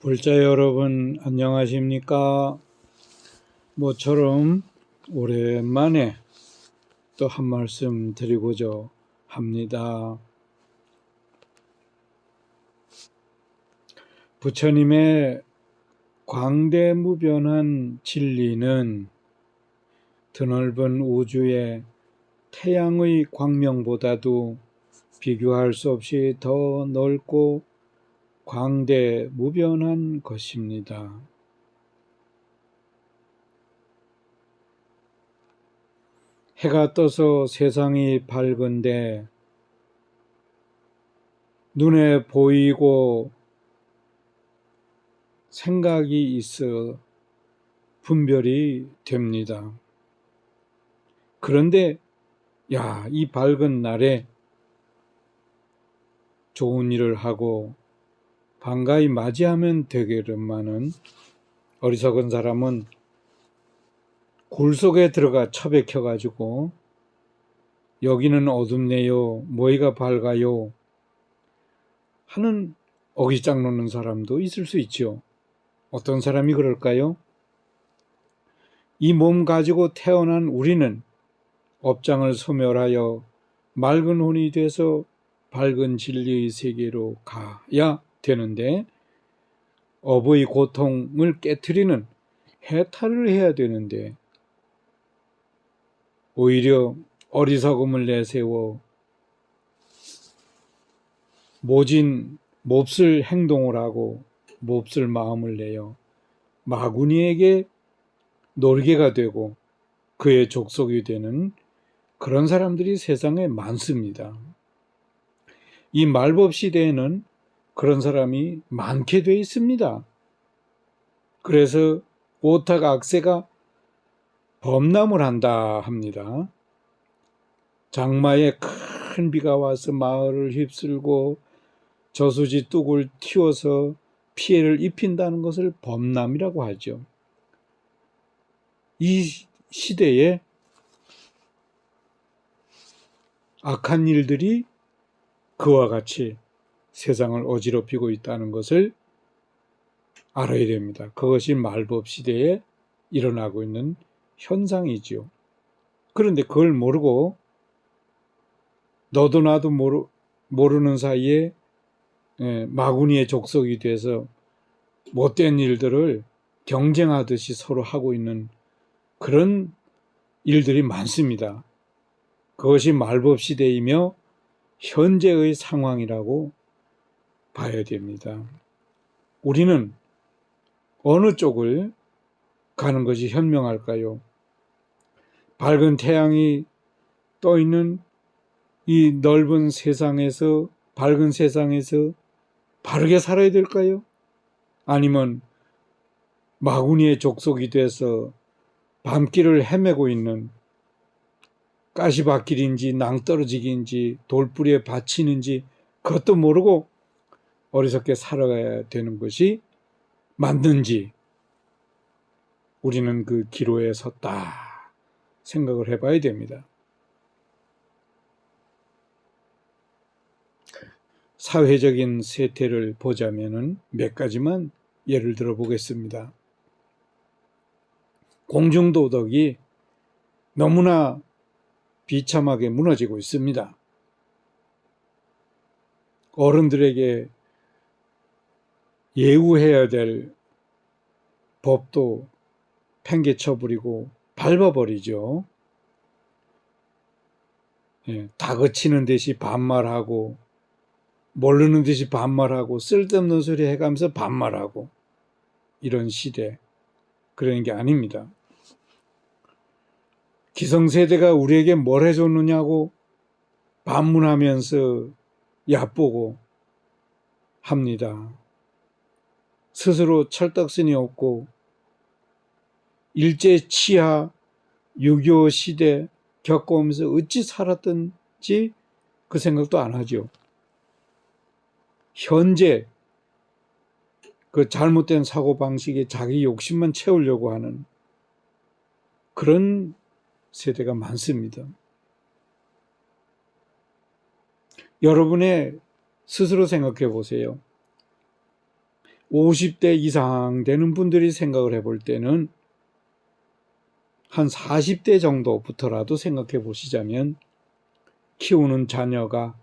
불자 여러분 안녕하십니까? 모처럼 오랜만에 또 한 말씀 드리고자 합니다. 부처님의 광대무변한 진리는 드넓은 우주의 태양의 광명보다도 비교할 수 없이 더 넓고 광대무변한 것입니다. 해가 떠서 세상이 밝은데 눈에 보이고 생각이 있어 분별이 됩니다. 그런데 이 밝은 날에 좋은 일을 하고 반가이 맞이하면 되겠지만은 어리석은 사람은 굴 속에 들어가 처박혀가지고 여기는 어둡네요, 뭐이가 밝아요 하는 어깃장 놓는 사람도 있을 수 있죠. 어떤 사람이 그럴까요? 이 몸 가지고 태어난 우리는 업장을 소멸하여 맑은 혼이 돼서 밝은 진리의 세계로 가야 되는데 업의 고통을 깨트리는 해탈을 해야 되는데 오히려 어리석음을 내세워 모진 몹쓸 행동을 하고 몹쓸 마음을 내어 마구니에게 놀개가 되고 그의 족속이 되는 그런 사람들이 세상에 많습니다. 이 말법 시대에는 그런 사람이 많게 돼 있습니다. 그래서 오탁 악세가 범람을 한다 합니다. 장마에 큰 비가 와서 마을을 휩쓸고 저수지 뚝을 틔워서 피해를 입힌다는 것을 범람이라고 하죠. 이 시대에 악한 일들이 그와 같이 세상을 어지럽히고 있다는 것을 알아야 됩니다. 그것이 말법 시대에 일어나고 있는 현상이지요. 그런데 그걸 모르고 너도 나도 모르는 사이에 마구니의 족속이 돼서 못된 일들을 경쟁하듯이 서로 하고 있는 그런 일들이 많습니다. 그것이 말법 시대이며 현재의 상황이라고 봐야 됩니다. 우리는 어느 쪽을 가는 것이 현명할까요? 밝은 태양이 떠 있는 이 넓은 세상에서, 밝은 세상에서 바르게 살아야 될까요? 아니면 마구니의 족속이 돼서 밤길을 헤매고 있는 가시밭길인지 낭떠러지기인지 돌뿌리에 받치는지 그것도 모르고 어리석게 살아가야 되는 것이 맞는지 우리는 그 기로에 섰다 생각을 해봐야 됩니다. 사회적인 세태를 보자면은 몇 가지만 예를 들어 보겠습니다. 공중도덕이 너무나 비참하게 무너지고 있습니다. 어른들에게 예우해야 될 법도 팽개쳐버리고 밟아버리죠. 다그치는 듯이 반말하고 모르는 듯이 반말하고 쓸데없는 소리 해가면서 반말하고 이런 시대, 그런 게 아닙니다. 기성세대가 우리에게 뭘 해줬느냐고 반문하면서 얕보고 합니다. 스스로 철떡선이 없고 일제치하 6.25 시대 겪어오면서 어찌 살았던지 그 생각도 안 하죠. 현재 그 잘못된 사고방식에 자기 욕심만 채우려고 하는 그런 세대가 많습니다. 여러분의 스스로 생각해 보세요. 50대 이상 되는 분들이 생각을 해볼 때는 한 40대 정도부터라도 생각해 보시자면 키우는 자녀가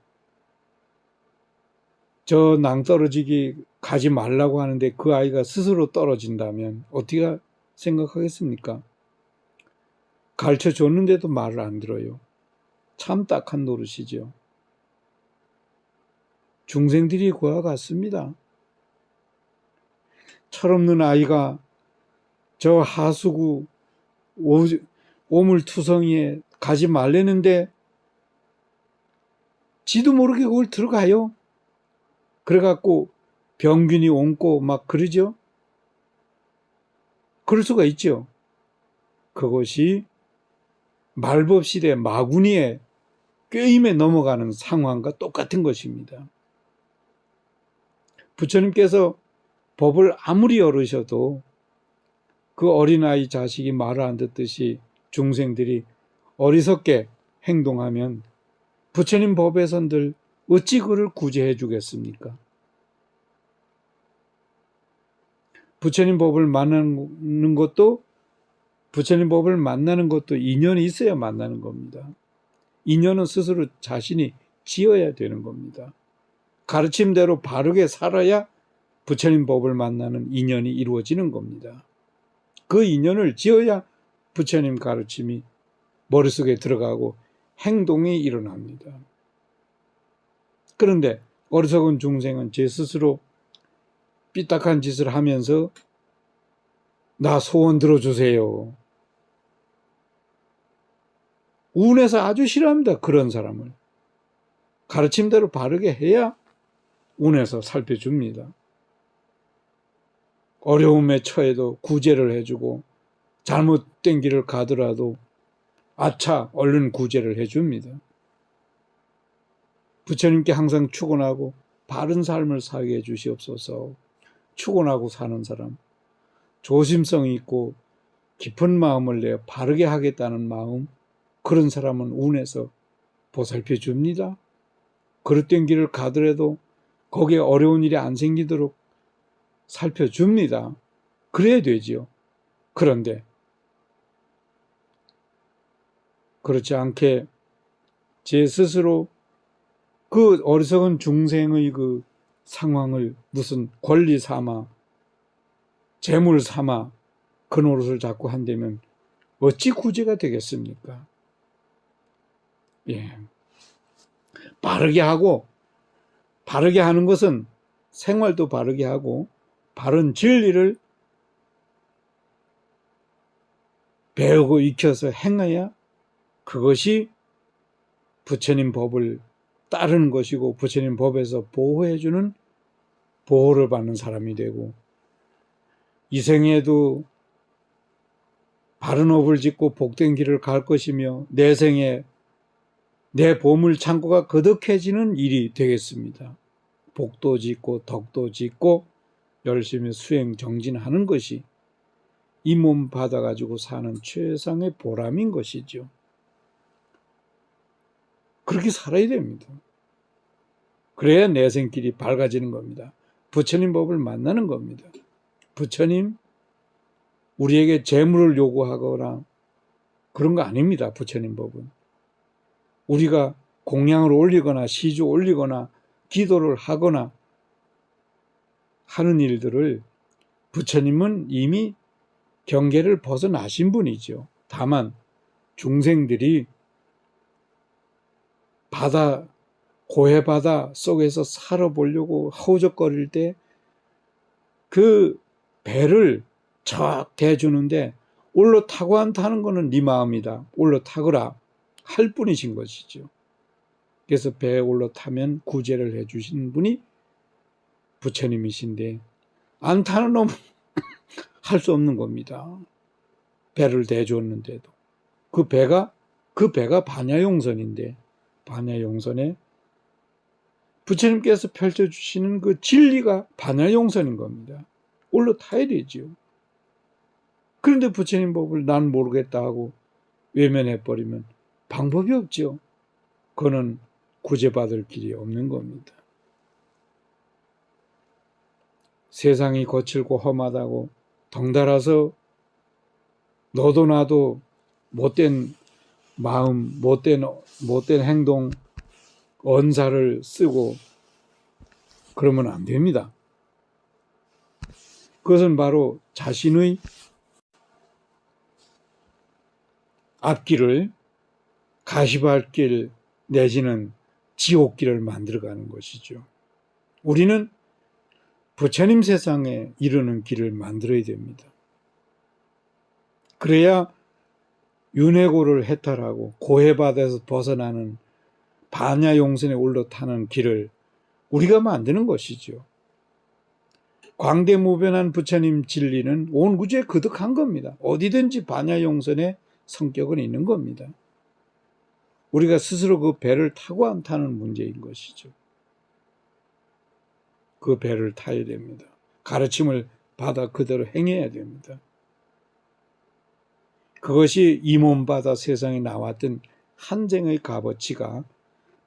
저 낭떠러지기 가지 말라고 하는데 그 아이가 스스로 떨어진다면 어떻게 생각하겠습니까? 가르쳐 줬는데도 말을 안 들어요. 참 딱한 노릇이죠. 중생들이 그와 같습니다. 철없는 아이가 저 하수구 오물투성이에 가지 말라는데 지도 모르게 그걸 들어가요. 그래갖고 병균이 옮고 막 그러죠. 그럴 수가 있죠. 그것이 말법시대 마구니의 꾀임에 넘어가는 상황과 똑같은 것입니다. 부처님께서 법을 아무리 열으셔도 그 어린아이 자식이 말을 안 듣듯이 중생들이 어리석게 행동하면 부처님 법에선들 어찌 그를 구제해 주겠습니까? 부처님 법을 만나는 것도 인연이 있어야 만나는 겁니다. 인연은 스스로 자신이 지어야 되는 겁니다. 가르침대로 바르게 살아야 부처님 법을 만나는 인연이 이루어지는 겁니다. 그 인연을 지어야 부처님 가르침이 머릿속에 들어가고 행동이 일어납니다. 그런데 어리석은 중생은 제 스스로 삐딱한 짓을 하면서 나 소원 들어주세요. 운에서 아주 싫어합니다. 그런 사람을. 가르침대로 바르게 해야 운에서 살펴줍니다. 어려움에 처해도 구제를 해주고 잘못된 길을 가더라도 아차 얼른 구제를 해줍니다. 부처님께 항상 축원하고 바른 삶을 살게 해주시옵소서. 축원하고 사는 사람, 조심성이 있고 깊은 마음을 내어 바르게 하겠다는 마음, 그런 사람은 운에서 보살펴 줍니다. 그릇된 길을 가더라도 거기에 어려운 일이 안 생기도록 살펴줍니다. 그래야 되지요. 그런데 그렇지 않게 제 스스로 그 어리석은 중생의 그 상황을 무슨 권리 삼아 재물 삼아 그 노릇을 자꾸 한다면 어찌 구제가 되겠습니까? 예. 바르게 하는 것은 생활도 바르게 하고 바른 진리를 배우고 익혀서 행해야 그것이 부처님 법을 따르는 것이고 부처님 법에서 보호해주는 보호를 받는 사람이 되고 이 생에도 바른 업을 짓고 복된 길을 갈 것이며 내 생에 내 보물 창고가 거듭해지는 일이 되겠습니다. 복도 짓고 덕도 짓고 열심히 수행 정진하는 것이 이 몸 받아가지고 사는 최상의 보람인 것이죠. 그렇게 살아야 됩니다. 그래야 내 생길이 밝아지는 겁니다. 부처님 법을 만나는 겁니다. 부처님 우리에게 재물을 요구하거나 그런 거 아닙니다. 부처님 법은. 우리가 공양을 올리거나 시주 올리거나 기도를 하거나 하는 일들을 부처님은 이미 경계를 벗어나신 분이죠. 다만 중생들이 고해 바다 속에서 살아보려고 허우적거릴 때 그 배를 척 대주는데 올라타고 안 타는 거는 네 마음이다. 올라타거라 할 뿐이신 것이죠. 그래서 배에 올라타면 구제를 해주신 분이 부처님이신데 안 타는 놈은 할 수 없는 겁니다. 배를 대줬는데도 그 배가 반야용선인데 반야용선에 부처님께서 펼쳐주시는 그 진리가 반야용선인 겁니다. 올라타야 되지요. 그런데 부처님 법을 난 모르겠다 하고 외면해버리면 방법이 없죠. 그거는 구제받을 길이 없는 겁니다. 세상이 거칠고 험하다고 덩달아서 너도 나도 못된 마음, 못된 행동, 언사를 쓰고 그러면 안 됩니다. 그것은 바로 자신의 앞길을 가시밭길 내지는 지옥길을 만들어가는 것이죠. 우리는 부처님 세상에 이르는 길을 만들어야 됩니다. 그래야 윤회고를 해탈하고 고해바다에서 벗어나는 반야용선에 올라타는 길을 우리가 만드는 것이죠. 광대무변한 부처님 진리는 온 우주에 거듭한 겁니다. 어디든지 반야용선의 성격은 있는 겁니다. 우리가 스스로 그 배를 타고 안 타는 문제인 것이죠. 그 배를 타야 됩니다. 가르침을 받아 그대로 행해야 됩니다. 그것이 이 몸 받아 세상에 나왔던 한생의 값어치가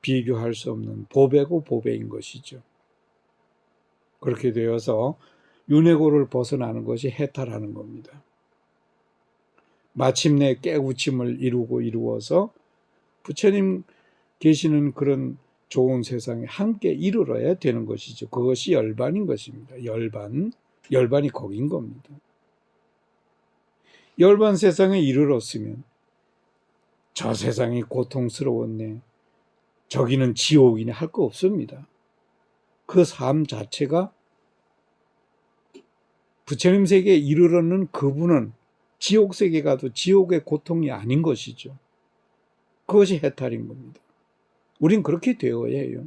비교할 수 없는 보배고 보배인 것이죠. 그렇게 되어서 윤회고를 벗어나는 것이 해탈하는 겁니다. 마침내 깨우침을 이루어서 부처님 계시는 그런 좋은 세상에 함께 이르러야 되는 것이죠. 그것이 열반인 것입니다. 열반이 거긴 겁니다. 열반 세상에 이르렀으면 저 세상이 고통스러웠네, 저기는 지옥이네 할 거 없습니다. 그 삶 자체가 부처님 세계에 이르렀는 그분은 지옥 세계 가도 지옥의 고통이 아닌 것이죠. 그것이 해탈인 겁니다. 우린 그렇게 되어야 해요.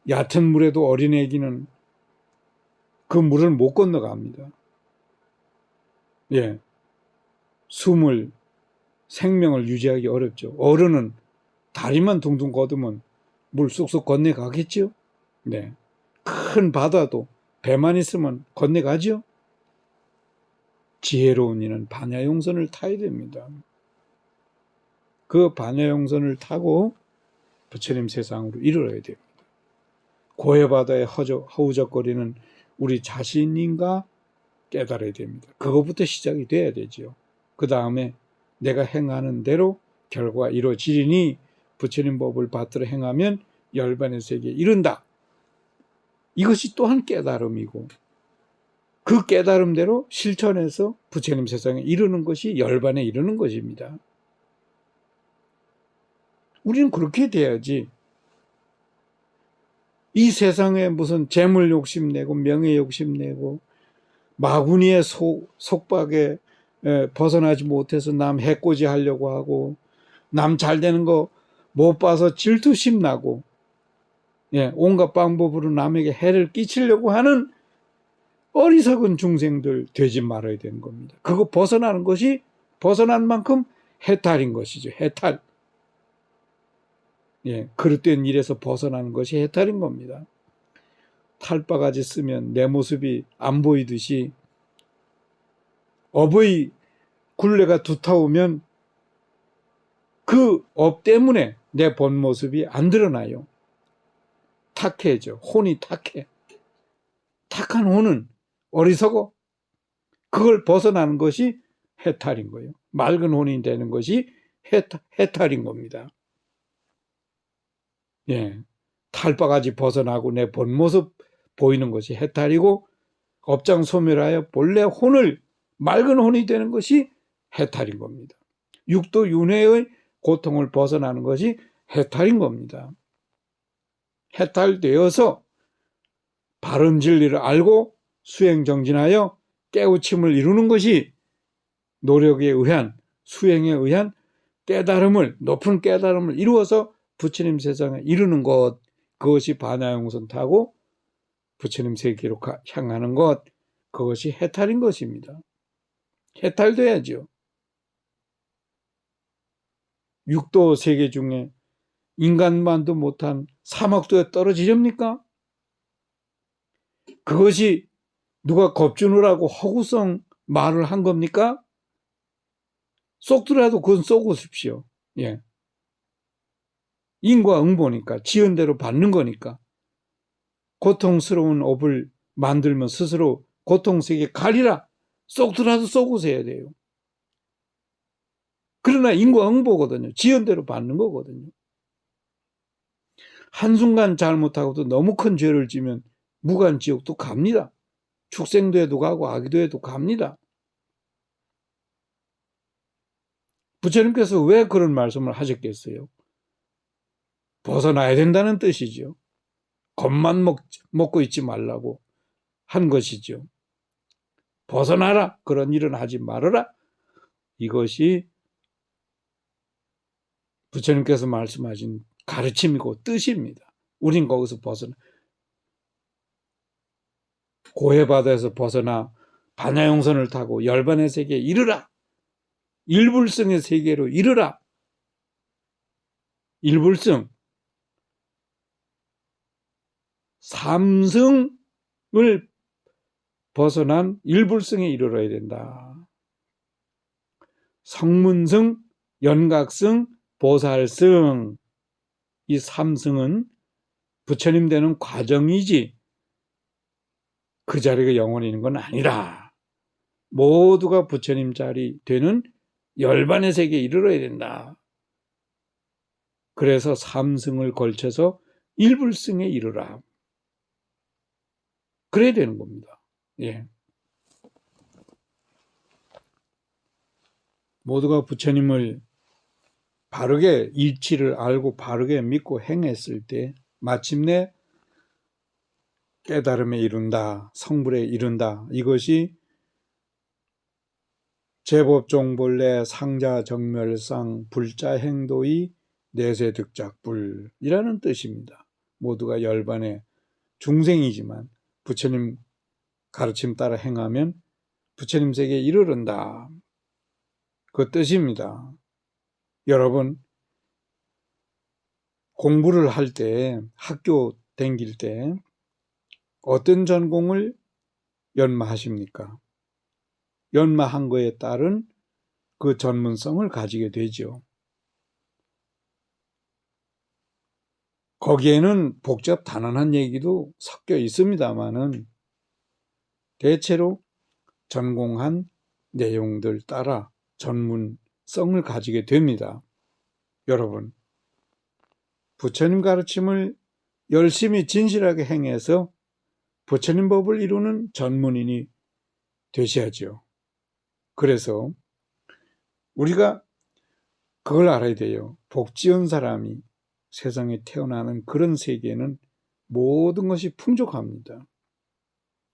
얕은 물에도 어린애기는 그 물을 못 건너갑니다. 예, 생명을 유지하기 어렵죠. 어른은 다리만 둥둥 걷으면 물 쑥쑥 건너가겠죠. 네, 큰 바다도 배만 있으면 건너가죠. 지혜로운 이는 반야용선을 타야 됩니다. 그 반야용선을 타고 부처님 세상으로 이르러야 됩니다. 고해바다에 허우적거리는 우리 자신인가 깨달아야 됩니다. 그것부터 시작이 돼야 되죠. 그 다음에 내가 행하는 대로 결과가 이루어지리니 부처님 법을 받들어 행하면 열반의 세계에 이른다. 이것이 또한 깨달음이고 그 깨달음대로 실천해서 부처님 세상에 이르는 것이 열반에 이르는 것입니다. 우리는 그렇게 돼야지 이 세상에 무슨 재물 욕심내고 명예 욕심내고 마구니의 속박에 벗어나지 못해서 남 해코지 하려고 하고 남 잘 되는 거 못 봐서 질투심 나고 온갖 방법으로 남에게 해를 끼치려고 하는 어리석은 중생들 되지 말아야 되는 겁니다. 그거 벗어나는 것이 벗어난 만큼 해탈인 것이죠. 해탈. 그릇된 일에서 벗어나는 것이 해탈인 겁니다. 탈바가지 쓰면 내 모습이 안 보이듯이 업의 굴레가 두터우면 그 업 때문에 내 본 모습이 안 드러나요. 탁해져. 혼이 탁해. 탁한 혼은 어리석어. 그걸 벗어나는 것이 해탈인 거예요. 맑은 혼이 되는 것이 해탈인 겁니다. 탈바가지 벗어나고 내 본 모습 보이는 것이 해탈이고 업장 소멸하여 본래 혼을 맑은 혼이 되는 것이 해탈인 겁니다. 육도 윤회의 고통을 벗어나는 것이 해탈인 겁니다. 해탈되어서 바른 진리를 알고 수행정진하여 깨우침을 이루는 것이 노력에 의한 수행에 의한 높은 깨달음을 이루어서 부처님 세상에 이르는 것, 그것이 반야용선 타고 부처님 세계로 향하는 것, 그것이 해탈인 것입니다. 해탈돼야죠. 육도 세계 중에 인간만도 못한 사막도에 떨어지렵니까? 그것이 누가 겁주느라고 허구성 말을 한 겁니까? 쏙더라도 그건 쏘고십시오. 인과응보니까, 지은 대로 받는 거니까. 고통스러운 업을 만들면 스스로 고통세계 가리라 쏙 들어도 쏘고서 해야 돼요. 그러나 인과응보거든요. 지연대로 받는 거거든요. 한순간 잘못하고도 너무 큰 죄를 지면 무간지옥도 갑니다. 축생도에도 가고 아기도에도 갑니다. 부처님께서 왜 그런 말씀을 하셨겠어요? 벗어나야 된다는 뜻이죠. 겁만 먹고 있지 말라고 한 것이죠. 벗어나라. 그런 일은 하지 말아라. 이것이 부처님께서 말씀하신 가르침이고 뜻입니다. 우린 거기서 벗어나 고해바다에서 벗어나 반야용선을 타고 열반의 세계에 이르라. 일불성의 세계로 이르라. 일불성 삼승을 벗어난 일불성에 이르러야 된다. 성문성, 연각성, 보살성 이 삼승은 부처님 되는 과정이지 그 자리가 영원히 있는 건 아니라 모두가 부처님 자리 되는 열반의 세계에 이르러야 된다. 그래서 삼승을 걸쳐서 일불승에 이르라. 그래야 되는 겁니다. 예. 모두가 부처님을 바르게 이치를 알고 바르게 믿고 행했을 때 마침내 깨달음에 이른다, 성불에 이른다. 이것이 제법종본래 상자정멸상 불자행도의 내세득작불이라는 뜻입니다. 모두가 열반의 중생이지만 부처님 가르침 따라 행하면 부처님 세계에 이르른다. 그 뜻입니다. 여러분 공부를 할 때 학교 다닐 때 어떤 전공을 연마하십니까? 연마한 거에 따른 그 전문성을 가지게 되죠. 거기에는 복잡 단언한 얘기도 섞여 있습니다만은 대체로 전공한 내용들 따라 전문성을 가지게 됩니다. 여러분, 부처님 가르침을 열심히 진실하게 행해서 부처님 법을 이루는 전문인이 되셔야죠. 그래서 우리가 그걸 알아야 돼요. 복 지은 사람이 세상에 태어나는 그런 세계에는 모든 것이 풍족합니다.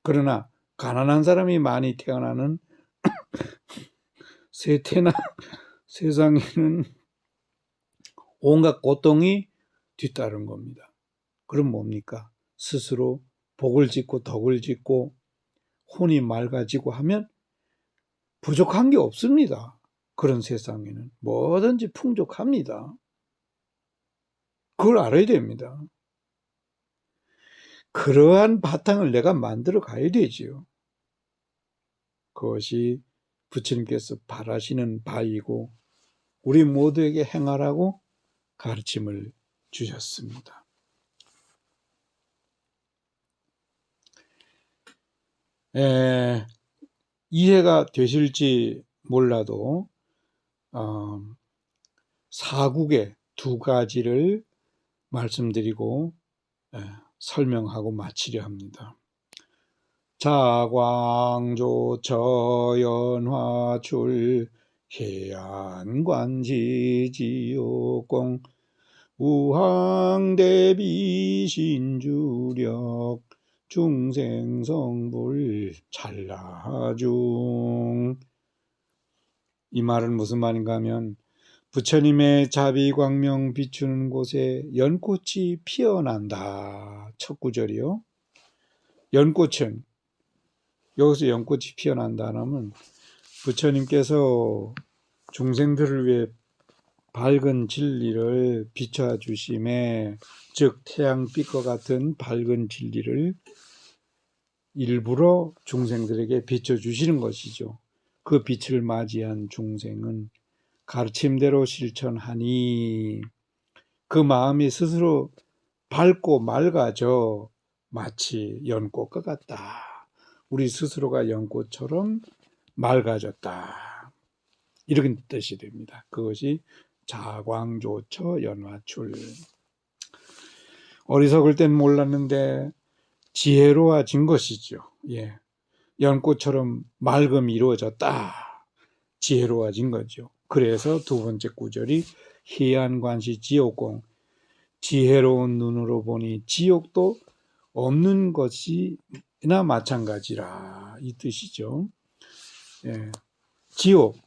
그러나 가난한 사람이 많이 태어나는 세태나 세상에는 온갖 고통이 뒤따른 겁니다. 그럼 뭡니까? 스스로 복을 짓고 덕을 짓고 혼이 맑아지고 하면 부족한 게 없습니다. 그런 세상에는 뭐든지 풍족합니다. 그걸 알아야 됩니다. 그러한 바탕을 내가 만들어 가야 되지요. 그것이 부처님께서 바라시는 바이고 우리 모두에게 행하라고 가르침을 주셨습니다. 이해가 되실지 몰라도 사국의 두 가지를 말씀드리고 설명하고 마치려 합니다. 자광조처연화출 해안관지지옥공 우항대비신주력 중생성불 찰나중. 이 말은 무슨 말인가 하면 부처님의 자비광명 비추는 곳에 연꽃이 피어난다. 첫 구절이요. 연꽃은 여기서 연꽃이 피어난다 하면 부처님께서 중생들을 위해 밝은 진리를 비춰주심에 즉 태양빛과 같은 밝은 진리를 일부러 중생들에게 비춰주시는 것이죠. 그 빛을 맞이한 중생은 가르침대로 실천하니 그 마음이 스스로 밝고 맑아져 마치 연꽃과 같다. 우리 스스로가 연꽃처럼 맑아졌다. 이런 뜻이 됩니다. 그것이 자광조처 연화출. 어리석을 땐 몰랐는데 지혜로워진 것이죠. 예. 연꽃처럼 맑음이 이루어졌다. 지혜로워진 거죠. 그래서 두 번째 구절이 희안관시 지옥공. 지혜로운 눈으로 보니 지옥도 없는 것이나 마찬가지라. 이 뜻이죠. 예. 지옥.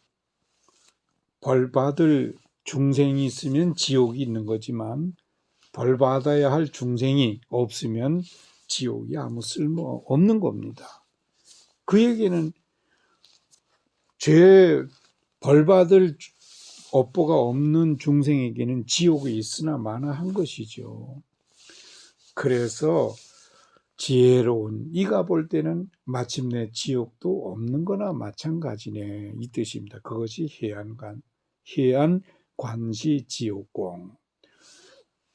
벌 받을 중생이 있으면 지옥이 있는 거지만 벌 받아야 할 중생이 없으면 지옥이 아무 쓸모 없는 겁니다. 그에게는 벌 받을 업보가 없는 중생에게는 지옥이 있으나 마나한 것이죠. 그래서 지혜로운 이가 볼 때는 마침내 지옥도 없는 거나 마찬가지네. 이 뜻입니다. 그것이 희안관시 지옥공.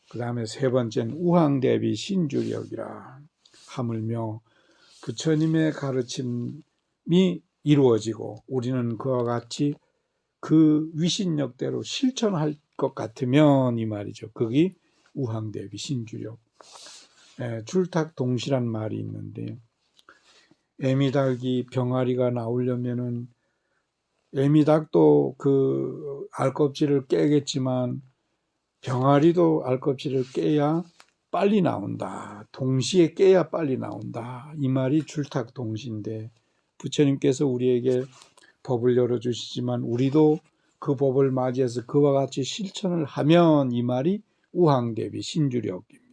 그 다음에 세 번째는 우황대비 신주력이라. 하물며 부처님의 가르침이 이루어지고 우리는 그와 같이 그 위신력대로 실천할 것 같으면 이 말이죠. 그게 우황대비 신주력. 줄탁동시란 말이 있는데 애미닭이 병아리가 나오려면은 애미닭도 그 알껍질을 깨겠지만 병아리도 알껍질을 깨야 빨리 나온다. 동시에 깨야 빨리 나온다. 이 말이 줄탁동시인데 부처님께서 우리에게 법을 열어주시지만 우리도 그 법을 맞이해서 그와 같이 실천을 하면 이 말이 우황대비 신주력입니다.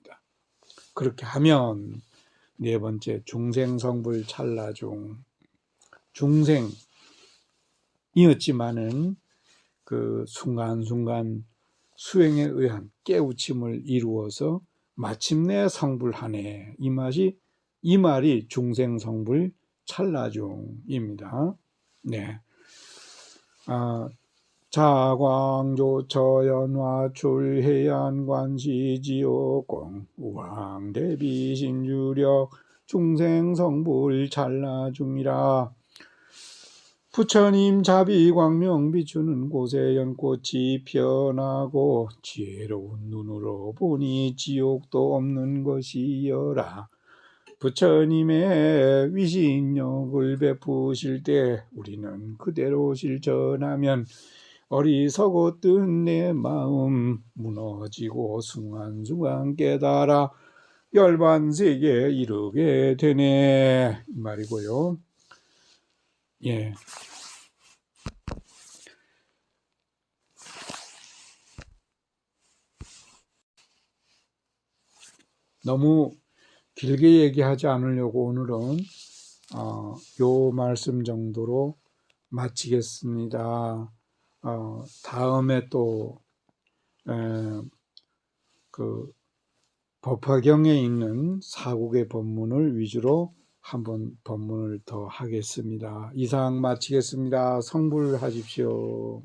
그렇게 하면 네 번째 중생성불 찰나중. 중생이었지만은 그 순간순간 수행에 의한 깨우침을 이루어서 마침내 성불하네. 이 말이 중생성불 찰나중입니다. 네. 자광조처 연화출 해안관시 지옥공 우황대비 신주력 중생성불 찰나중이라. 부처님 자비광명 비추는 곳에 연꽃이 피어나고 지혜로운 눈으로 보니 지옥도 없는 것이여라. 부처님의 위신력을 베푸실 때 우리는 그대로 실천하면 어리석었던 내 마음 무너지고 순간순간 깨달아 열반세계에 이르게 되네. 이 말이고요. 예. 너무 길게 얘기하지 않으려고 오늘은 요 말씀 정도로 마치겠습니다. 다음에 또 그 법화경에 있는 사국의 법문을 위주로 한번 법문을 더 하겠습니다. 이상 마치겠습니다. 성불하십시오.